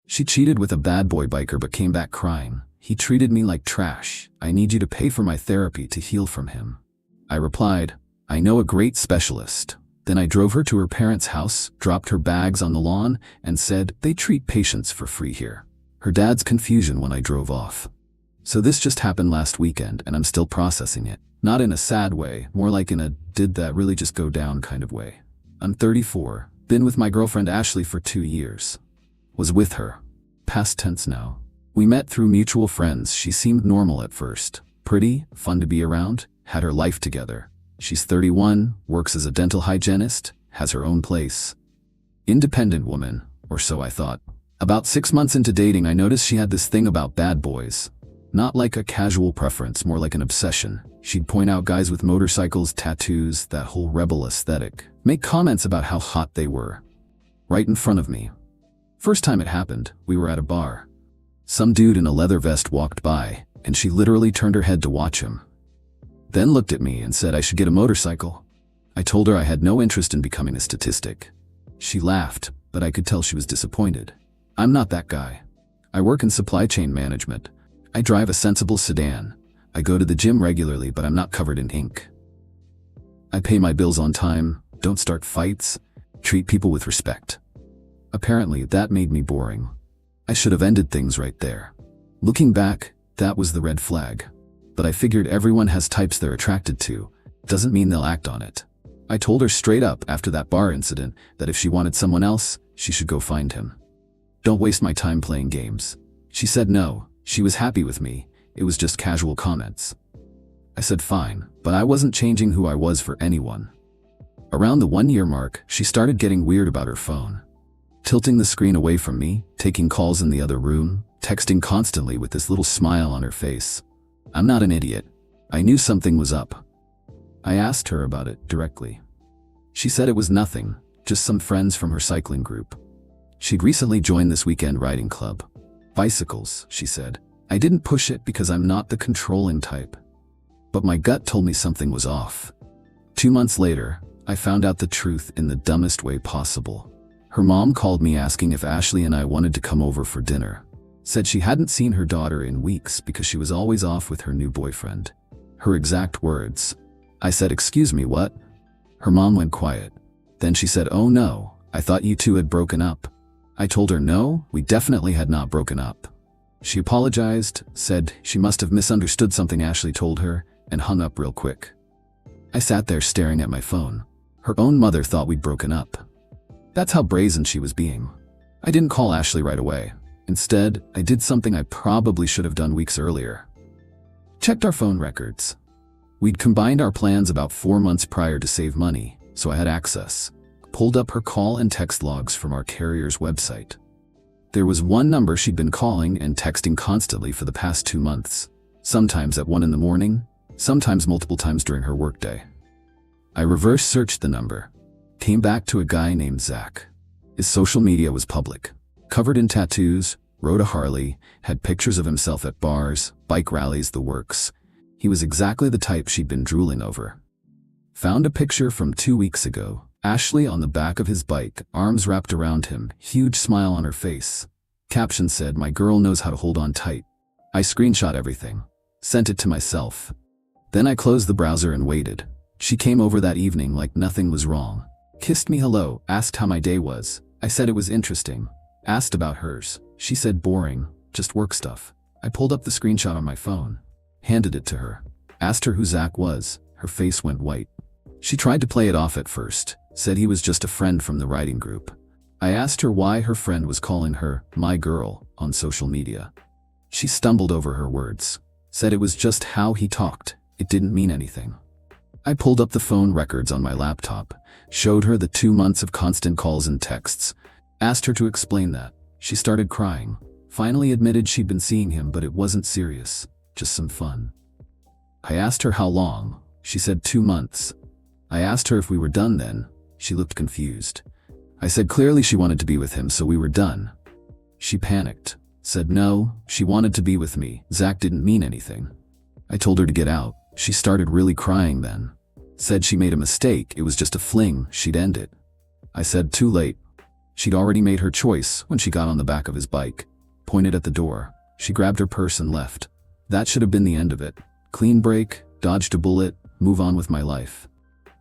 She cheated with a bad boy biker but came back crying. He treated me like trash. I need you to pay for my therapy to heal from him. I replied, I know a great specialist. Then I drove her to her parents' house, dropped her bags on the lawn, and said, they treat patients for free here. Her dad's confusion when I drove off. So this just happened last weekend and I'm still processing it. Not in a sad way, more like in a did that really just go down kind of way. I'm 34, been with my girlfriend Ashley for 2 years. Was with her. Past tense now. We met through mutual friends. She seemed normal at first. Pretty, fun to be around, had her life together. She's 31, works as a dental hygienist, has her own place. Independent woman, or so I thought. About 6 months into dating, I noticed she had this thing about bad boys. Not like a casual preference, more like an obsession. She'd point out guys with motorcycles, tattoos, that whole rebel aesthetic. Make comments about how hot they were. Right in front of me. First time it happened, we were at a bar. Some dude in a leather vest walked by, and she literally turned her head to watch him. Then looked at me and said I should get a motorcycle. I told her I had no interest in becoming a statistic. She laughed, but I could tell she was disappointed. I'm not that guy. I work in supply chain management. I drive a sensible sedan. I go to the gym regularly, but I'm not covered in ink. I pay my bills on time, don't start fights, treat people with respect. Apparently, that made me boring. I should have ended things right there. Looking back, that was the red flag. But I figured everyone has types they're attracted to. Doesn't mean they'll act on it. I told her straight up after that bar incident that if she wanted someone else, she should go find him. Don't waste my time playing games. She said no, she was happy with me, it was just casual comments. I said fine, but I wasn't changing who I was for anyone. Around the 1-year mark, she started getting weird about her phone. Tilting the screen away from me, taking calls in the other room, texting constantly with this little smile on her face. I'm not an idiot. I knew something was up. I asked her about it directly. She said it was nothing, just some friends from her cycling group. She'd recently joined this weekend riding club. Bicycles, she said. I didn't push it because I'm not the controlling type. But my gut told me something was off. 2 months later, I found out the truth in the dumbest way possible. Her mom called me asking if Ashley and I wanted to come over for dinner. Said she hadn't seen her daughter in weeks because she was always off with her new boyfriend. Her exact words. I said, excuse me, what? Her mom went quiet. Then she said, oh no, I thought you two had broken up. I told her no, we definitely had not broken up. She apologized, said she must have misunderstood something Ashley told her, and hung up real quick. I sat there staring at my phone. Her own mother thought we'd broken up. That's how brazen she was being. I didn't call Ashley right away. Instead, I did something I probably should have done weeks earlier. Checked our phone records. We'd combined our plans about 4 months prior to save money, so I had access. Pulled up her call and text logs from our carrier's website. There was one number she'd been calling and texting constantly for the past 2 months, sometimes at 1 in the morning, sometimes multiple times during her workday. I reverse searched the number. Came back to a guy named Zach. His social media was public. Covered in tattoos, rode a Harley, had pictures of himself at bars, bike rallies, the works. He was exactly the type she'd been drooling over. Found a picture from 2 weeks ago. Ashley on the back of his bike, arms wrapped around him, huge smile on her face. Caption said, my girl knows how to hold on tight. I screenshot everything. Sent it to myself. Then I closed the browser and waited. She came over that evening like nothing was wrong. Kissed me hello, asked how my day was. I said it was interesting. Asked about hers. She said boring, just work stuff. I pulled up the screenshot on my phone. Handed it to her. Asked her who Zach was. Her face went white. She tried to play it off at first. Said he was just a friend from the riding group. I asked her why her friend was calling her my girl on social media. She stumbled over her words. Said it was just how he talked. It didn't mean anything. I pulled up the phone records on my laptop, showed her the 2 months of constant calls and texts, asked her to explain that. She started crying, finally admitted she'd been seeing him but it wasn't serious, just some fun. I asked her how long. She said 2 months. I asked her if we were done then. She looked confused. I said clearly she wanted to be with him, so we were done. She panicked, said no, she wanted to be with me. Zach didn't mean anything. I told her to get out. She started really crying then. Said she made a mistake, it was just a fling, she'd end it. I said too late. She'd already made her choice when she got on the back of his bike, pointed at the door. She grabbed her purse and left. That should have been the end of it. Clean break, dodged a bullet, move on with my life.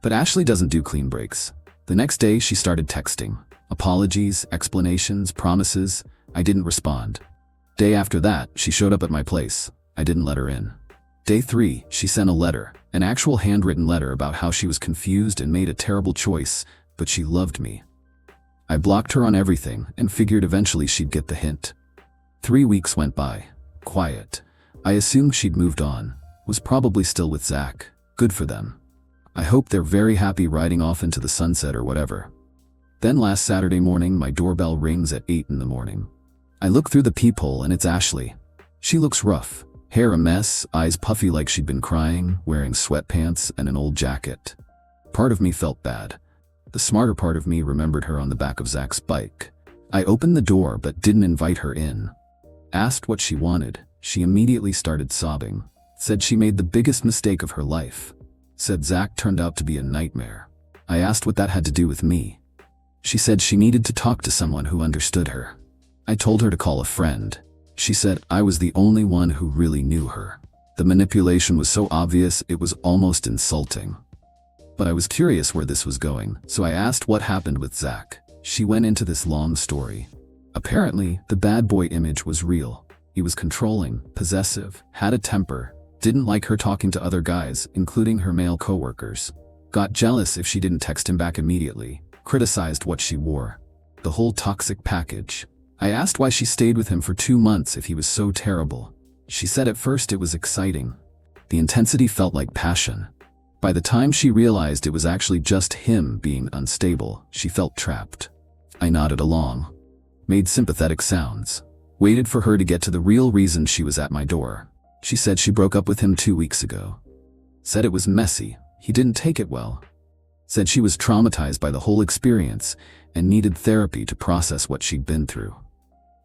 But Ashley doesn't do clean breaks. The next day she started texting. Apologies, explanations, promises. I didn't respond. Day after that, she showed up at my place. I didn't let her in. Day 3, she sent a letter, an actual handwritten letter about how she was confused and made a terrible choice, but she loved me. I blocked her on everything and figured eventually she'd get the hint. 3 weeks went by. Quiet. I assumed she'd moved on. Was probably still with Zach. Good for them. I hope they're very happy riding off into the sunset or whatever. Then last Saturday morning, my doorbell rings at 8 in the morning. I look through the peephole and it's Ashley. She looks rough. Hair a mess, eyes puffy like she'd been crying, wearing sweatpants and an old jacket. Part of me felt bad. The smarter part of me remembered her on the back of Zach's bike. I opened the door but didn't invite her in. Asked what she wanted. She immediately started sobbing. Said she made the biggest mistake of her life. Said Zach turned out to be a nightmare. I asked what that had to do with me. She said she needed to talk to someone who understood her. I told her to call a friend. She said I was the only one who really knew her. The manipulation was so obvious it was almost insulting. But I was curious where this was going, so I asked what happened with Zach. She went into this long story. Apparently, the bad boy image was real. He was controlling, possessive, had a temper, didn't like her talking to other guys, including her male coworkers. Got jealous if she didn't text him back immediately, criticized what she wore. The whole toxic package. I asked why she stayed with him for 2 months if he was so terrible. She said at first it was exciting. The intensity felt like passion. By the time she realized it was actually just him being unstable, she felt trapped. I nodded along. Made sympathetic sounds. Waited for her to get to the real reason she was at my door. She said she broke up with him 2 weeks ago. Said it was messy. He didn't take it well. Said she was traumatized by the whole experience and needed therapy to process what she'd been through.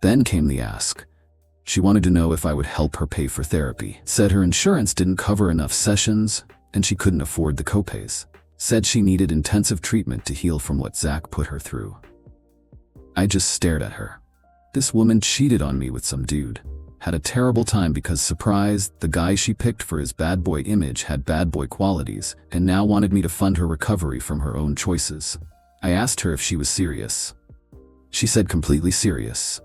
Then came the ask. She wanted to know if I would help her pay for therapy. Said her insurance didn't cover enough sessions and she couldn't afford the copays. Said she needed intensive treatment to heal from what Zach put her through. I just stared at her. This woman cheated on me with some dude. Had a terrible time because surprised, the guy she picked for his bad boy image had bad boy qualities and now wanted me to fund her recovery from her own choices. I asked her if she was serious. She said completely serious.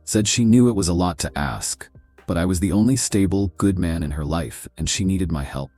Said she knew it was a lot to ask, but I was the only stable, good man in her life and she needed my help.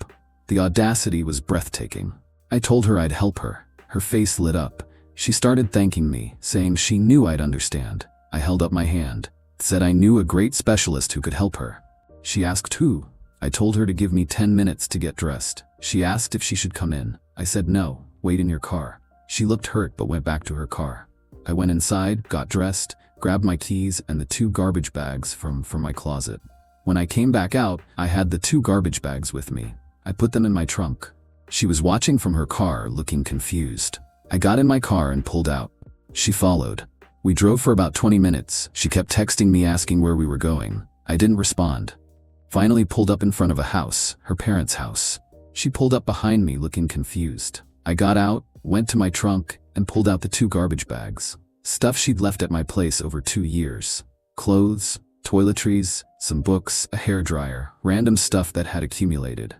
The audacity was breathtaking. I told her I'd help her. Her face lit up. She started thanking me, saying she knew I'd understand. I held up my hand. Said I knew a great specialist who could help her. She asked who. I told her to give me 10 minutes to get dressed. She asked if she should come in. I said no, wait in your car. She looked hurt but went back to her car. I went inside, got dressed, grabbed my keys and the 2 garbage bags from my closet. When I came back out, I had the 2 garbage bags with me. I put them in my trunk. She was watching from her car, looking confused. I got in my car and pulled out. She followed. We drove for about 20 minutes. She kept texting me asking where we were going. I didn't respond. Finally pulled up in front of a house, her parents' house. She pulled up behind me looking confused. I got out, went to my trunk, and pulled out the 2 garbage bags. Stuff she'd left at my place over 2 years. Clothes, toiletries, some books, a hairdryer, random stuff that had accumulated.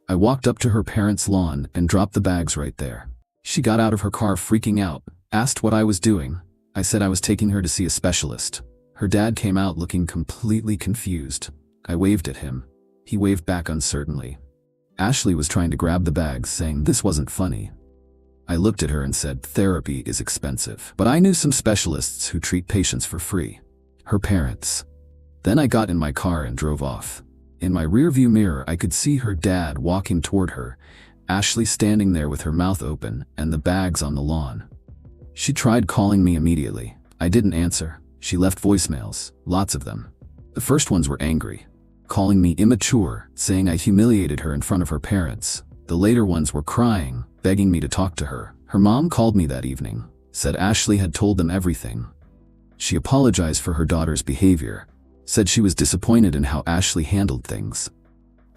I walked up to her parents' lawn and dropped the bags right there. She got out of her car freaking out, asked what I was doing. I said I was taking her to see a specialist. Her dad came out looking completely confused. I waved at him. He waved back uncertainly. Ashley was trying to grab the bags, saying this wasn't funny. I looked at her and said therapy is expensive, but I knew some specialists who treat patients for free. Her parents. Then I got in my car and drove off. In my rearview mirror, I could see her dad walking toward her, Ashley standing there with her mouth open and the bags on the lawn. She tried calling me immediately. I didn't answer. She left voicemails, lots of them. The first ones were angry, calling me immature, saying I humiliated her in front of her parents. The later ones were crying, begging me to talk to her. Her mom called me that evening, said Ashley had told them everything. She apologized for her daughter's behavior, said she was disappointed in how Ashley handled things.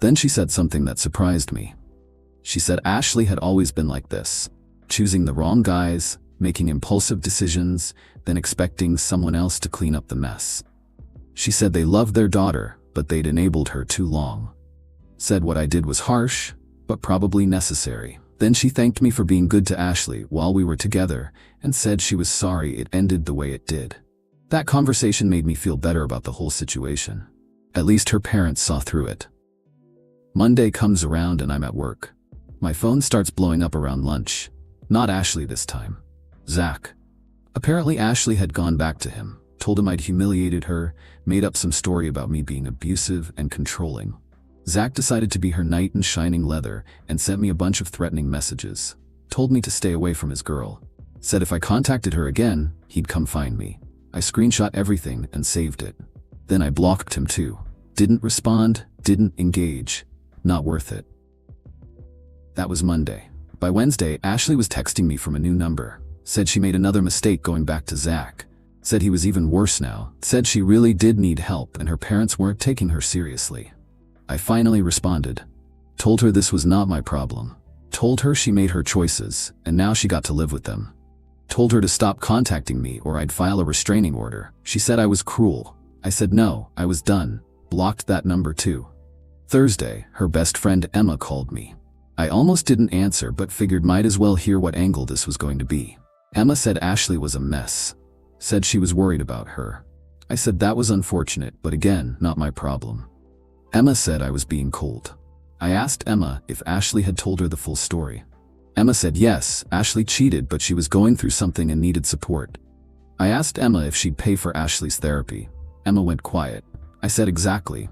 Then she said something that surprised me. She said Ashley had always been like this, choosing the wrong guys, making impulsive decisions, then expecting someone else to clean up the mess. She said they loved their daughter, but they'd enabled her too long. Said what I did was harsh, but probably necessary. Then she thanked me for being good to Ashley while we were together and said she was sorry it ended the way it did. That conversation made me feel better about the whole situation. At least her parents saw through it. Monday comes around and I'm at work. My phone starts blowing up around lunch. Not Ashley this time. Zach. Apparently Ashley had gone back to him, told him I'd humiliated her, made up some story about me being abusive and controlling. Zach decided to be her knight in shining leather and sent me a bunch of threatening messages. Told me to stay away from his girl. Said if I contacted her again, he'd come find me. I screenshot everything and saved it. Then I blocked him too. Didn't respond, didn't engage. Not worth it. That was Monday. By Wednesday, Ashley was texting me from a new number. Said she made another mistake going back to Zach. Said he was even worse now. Said she really did need help and her parents weren't taking her seriously. I finally responded. Told her this was not my problem. Told her she made her choices, and now she got to live with them. Told her to stop contacting me or I'd file a restraining order. She said I was cruel. I said no, I was done. Blocked that number too. Thursday, her best friend Emma called me. I almost didn't answer but figured might as well hear what angle this was going to be. Emma said Ashley was a mess. Said she was worried about her. I said that was unfortunate, but again, not my problem. Emma said I was being cold. I asked Emma if Ashley had told her the full story. Emma said yes, Ashley cheated but she was going through something and needed support. I asked Emma if she'd pay for Ashley's therapy. Emma went quiet. I said exactly.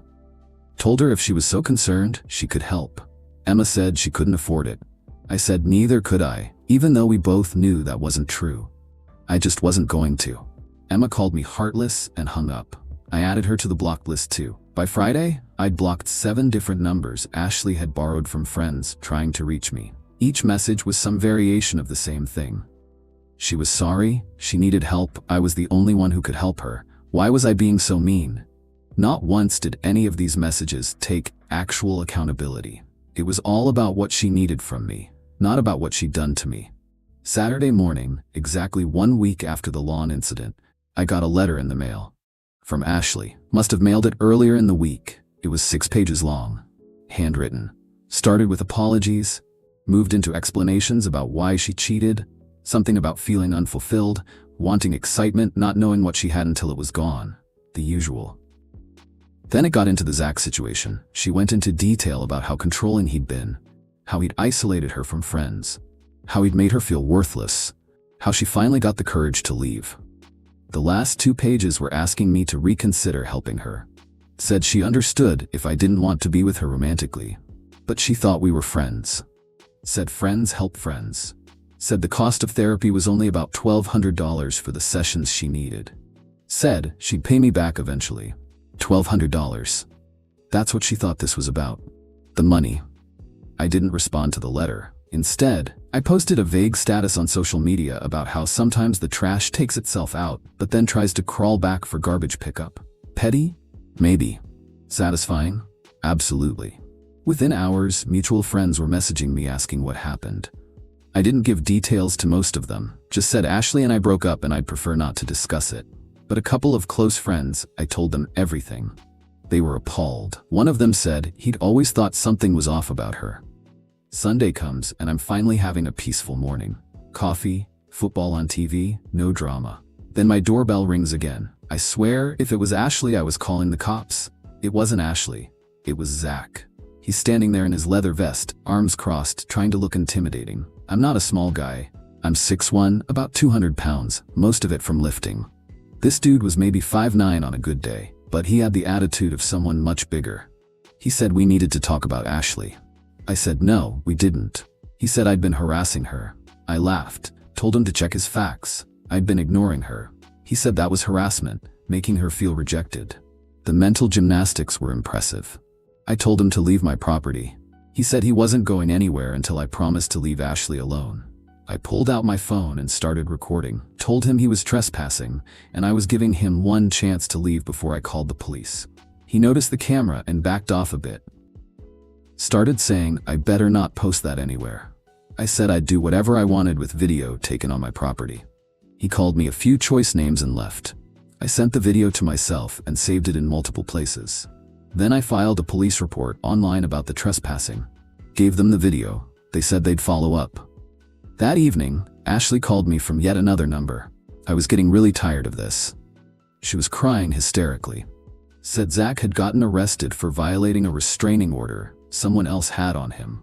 Told her if she was so concerned, she could help. Emma said she couldn't afford it. I said neither could I, even though we both knew that wasn't true. I just wasn't going to. Emma called me heartless and hung up. I added her to the blocked list too. By Friday, I'd blocked 7 different numbers Ashley had borrowed from friends trying to reach me. Each message was some variation of the same thing. She was sorry, she needed help, I was the only one who could help her. Why was I being so mean? Not once did any of these messages take actual accountability. It was all about what she needed from me, not about what she'd done to me. Saturday morning, exactly 1 week after the lawn incident, I got a letter in the mail. From Ashley. Must have mailed it earlier in the week. It was 6 pages long. Handwritten. Started with apologies. Moved into explanations about why she cheated. Something about feeling unfulfilled. Wanting excitement, not knowing what she had until it was gone. The usual. Then it got into the Zach situation. She went into detail about how controlling he'd been. How he'd isolated her from friends. How he'd made her feel worthless. How she finally got the courage to leave. The last 2 pages were asking me to reconsider helping her. Said she understood if I didn't want to be with her romantically, but she thought we were friends. Said friends help friends. Said the cost of therapy was only about $1,200 for the sessions she needed. Said she'd pay me back eventually. $1,200. That's what she thought this was about. The money. I didn't respond to the letter. Instead, I posted a vague status on social media about how sometimes the trash takes itself out, but then tries to crawl back for garbage pickup. Petty? Maybe. Satisfying? Absolutely. Within hours, mutual friends were messaging me asking what happened. I didn't give details to most of them, just said Ashley and I broke up and I'd prefer not to discuss it. But a couple of close friends, I told them everything. They were appalled. One of them said he'd always thought something was off about her. Sunday comes and I'm finally having a peaceful morning. Coffee, football on TV, no drama. Then my doorbell rings again. I swear if it was Ashley I was calling the cops. It wasn't Ashley. It was Zach. He's standing there in his leather vest, arms crossed, trying to look intimidating. I'm not a small guy. I'm 6'1", about 200 pounds, most of it from lifting. This dude was maybe 5'9" on a good day, but he had the attitude of someone much bigger. He said we needed to talk about Ashley. I said no, we didn't. He said I'd been harassing her. I laughed, told him to check his facts. I'd been ignoring her. He said that was harassment, making her feel rejected. The mental gymnastics were impressive. I told him to leave my property. He said he wasn't going anywhere until I promised to leave Ashley alone. I pulled out my phone and started recording, told him he was trespassing, and I was giving him one chance to leave before I called the police. He noticed the camera and backed off a bit. Started saying, I better not post that anywhere. I said I'd do whatever I wanted with video taken on my property. He called me a few choice names and left. I sent the video to myself and saved it in multiple places. Then I filed a police report online about the trespassing. Gave them the video. They said they'd follow up. That evening, Ashley called me from yet another number. I was getting really tired of this. She was crying hysterically. Said Zach had gotten arrested for violating a restraining order someone else had on him.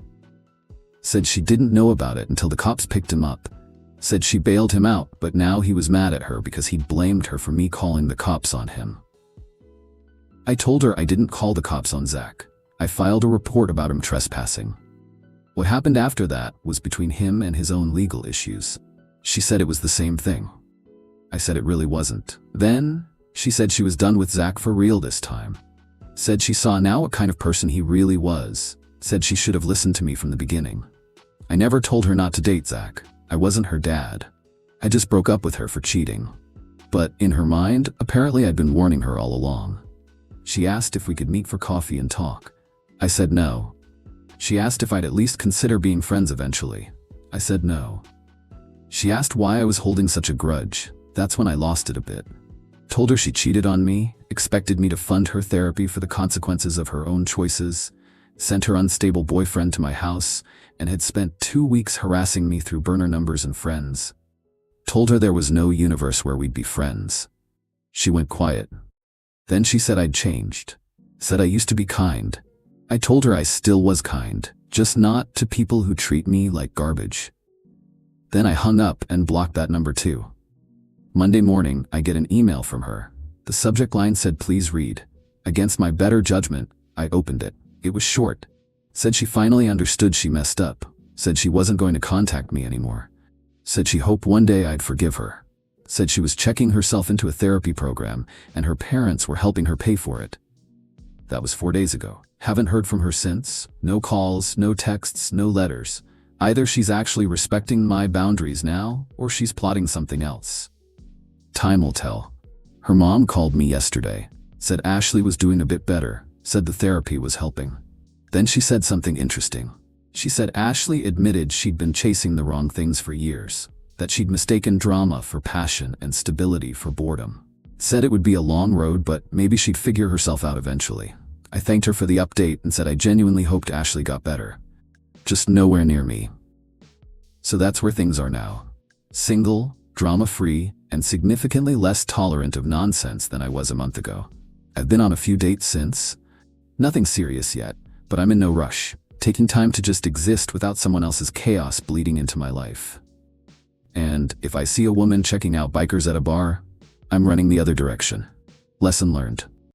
Said she didn't know about it until the cops picked him up. Said she bailed him out, but now he was mad at her because he'd blamed her for me calling the cops on him. I told her I didn't call the cops on Zach. I filed a report about him trespassing. What happened after that was between him and his own legal issues. She said it was the same thing. I said it really wasn't. Then, she said she was done with Zach for real this time. Said she saw now what kind of person he really was. Said she should have listened to me from the beginning. I never told her not to date Zach. I wasn't her dad. I just broke up with her for cheating. But in her mind, apparently I'd been warning her all along. She asked if we could meet for coffee and talk. I said no. She asked if I'd at least consider being friends eventually. I said no. She asked why I was holding such a grudge. That's when I lost it a bit. Told her she cheated on me, expected me to fund her therapy for the consequences of her own choices, sent her unstable boyfriend to my house, and had spent 2 weeks harassing me through burner numbers and friends. Told her there was no universe where we'd be friends. She went quiet. Then she said I'd changed. Said I used to be kind. I told her I still was kind, just not to people who treat me like garbage. Then I hung up and blocked that number too. Monday morning, I get an email from her. The subject line said, "Please read." Against my better judgment, I opened it. It was short. Said she finally understood she messed up. Said she wasn't going to contact me anymore. Said she hoped one day I'd forgive her. Said she was checking herself into a therapy program and her parents were helping her pay for it. That was 4 days ago. Haven't heard from her since. No calls, no texts, no letters. Either she's actually respecting my boundaries now, or she's plotting something else. Time will tell. Her mom called me yesterday. Said Ashley was doing a bit better. Said the therapy was helping. Then she said something interesting. She said Ashley admitted she'd been chasing the wrong things for years. That she'd mistaken drama for passion and stability for boredom. Said it would be a long road, but maybe she'd figure herself out eventually. I thanked her for the update and said I genuinely hoped Ashley got better. Just nowhere near me. So that's where things are now. Single, drama-free, and significantly less tolerant of nonsense than I was a month ago. I've been on a few dates since. Nothing serious yet, but I'm in no rush, taking time to just exist without someone else's chaos bleeding into my life. And if I see a woman checking out bikers at a bar, I'm running the other direction. Lesson learned.